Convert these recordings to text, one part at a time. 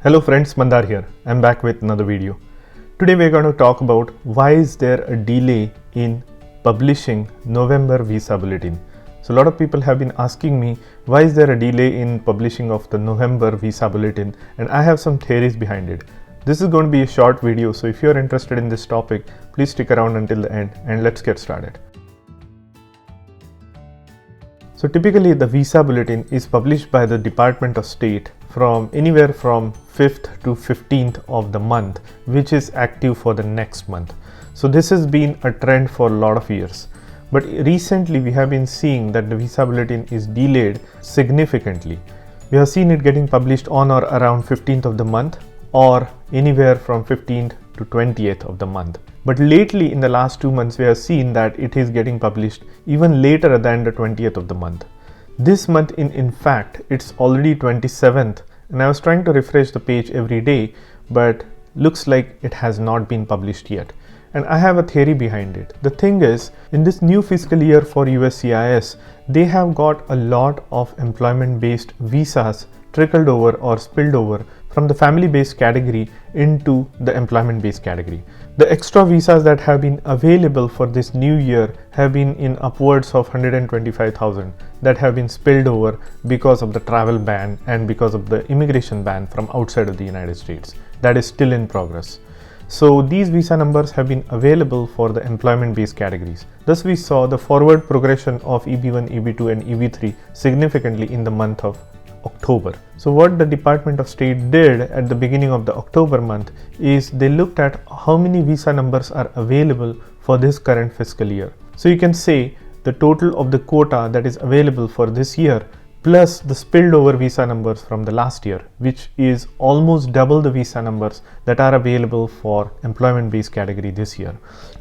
Hello friends, Mandar here. I'm back with another video. Today we're going to talk about why is there a delay in publishing November visa bulletin. So a lot of people have been asking me why is there a delay in publishing of the November visa bulletin, and I have some theories behind it. This is going to be a short video, so if you're interested in this topic, please stick around until the end and let's get started. So typically the visa bulletin is published by the Department of State from anywhere from 5th to 15th of the month, which is active for the next month. So this has been a trend for a lot of years. But recently we have been seeing that the visa bulletin is delayed significantly. We have seen it getting published on or around 15th of the month or anywhere from 15th to 20th of the month. But lately in the last 2 months we have seen that it is getting published even later than the 20th of the month. This month in fact it's already 27th, and I was trying to refresh the page every day, but looks like it has not been published yet. And I have a theory behind it. The thing is, in this new fiscal year for USCIS, they have got a lot of employment-based visas trickled over or spilled over from the family-based category into the employment-based category. The extra visas that have been available for this new year have been in upwards of 125,000 that have been spilled over because of the travel ban and because of the immigration ban from outside of the United States. That is still in progress. So these visa numbers have been available for the employment-based categories. Thus we saw the forward progression of EB1, EB2 and EB3 significantly in the month of October. So what the Department of State did at the beginning of the October month is they looked at how many visa numbers are available for this current fiscal year. So you can say the total of the quota that is available for this year plus the spilled over visa numbers from the last year, which is almost double the visa numbers that are available for employment based category this year.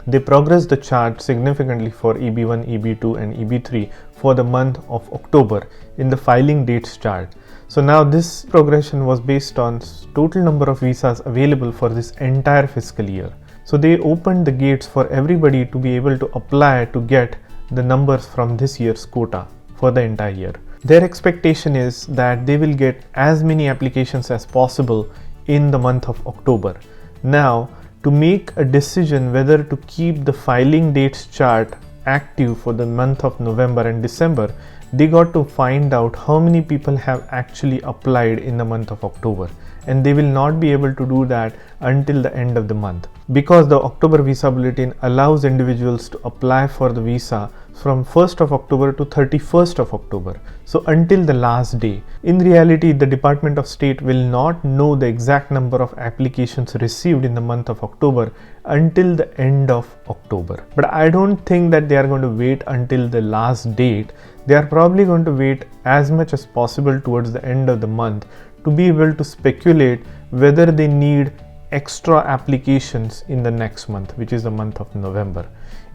They progressed the chart significantly for EB1, EB2 and EB3 for the month of October in the filing dates chart. So now this progression was based on total number of visas available for this entire fiscal year. So they opened the gates for everybody to be able to apply to get the numbers from this year's quota for the entire year. Their expectation is that they will get as many applications as possible in the month of October. Now, to make a decision whether to keep the filing dates chart active for the month of November and December, they got to find out how many people have actually applied in the month of October, and they will not be able to do that until the end of the month, because the October visa bulletin allows individuals to apply for the visa from 1st of October to 31st of October. So until the last day. In reality, the Department of State will not know the exact number of applications received in the month of October until the end of October. But I don't think that they are going to wait until the last date. They are probably going to wait as much as possible towards the end of the month to be able to speculate whether they need extra applications in the next month, which is the month of November.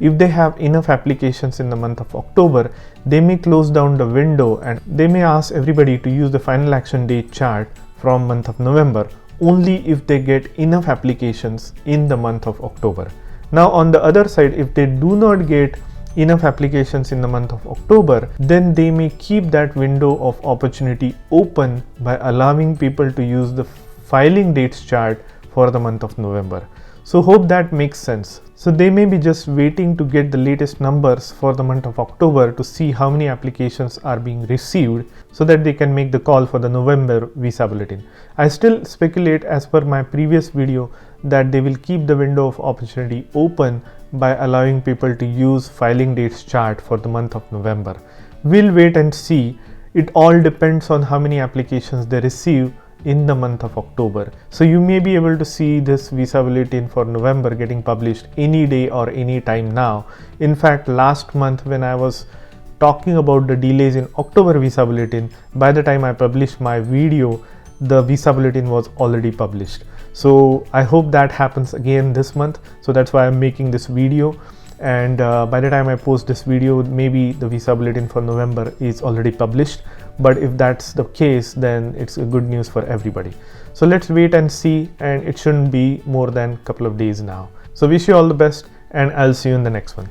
If they have enough applications in the month of October, they may close down the window and they may ask everybody to use the final action date chart from month of November only if they get enough applications in the month of October. Now on the other side, if they do not get enough applications in the month of October, then they may keep that window of opportunity open by allowing people to use the filing dates chart for the month of November. So hope that makes sense. So they may be just waiting to get the latest numbers for the month of October to see how many applications are being received so that they can make the call for the November visa bulletin. I still speculate, as per my previous video, that they will keep the window of opportunity open by allowing people to use filing dates chart for the month of November. We'll wait and see. It all depends on how many applications they receive in the month of October. So you may be able to see this visa bulletin for November getting published any day or any time now. In fact, last month when I was talking about the delays in October visa bulletin, by the time I published my video, the visa bulletin was already published. So I hope that happens again this month. So that's why I'm making this video. And by the time I post this video, maybe the visa bulletin for November is already published. But if that's the case, then it's a good news for everybody. So let's wait and see, and it shouldn't be more than a couple of days now. So wish you all the best, and I'll see you in the next one.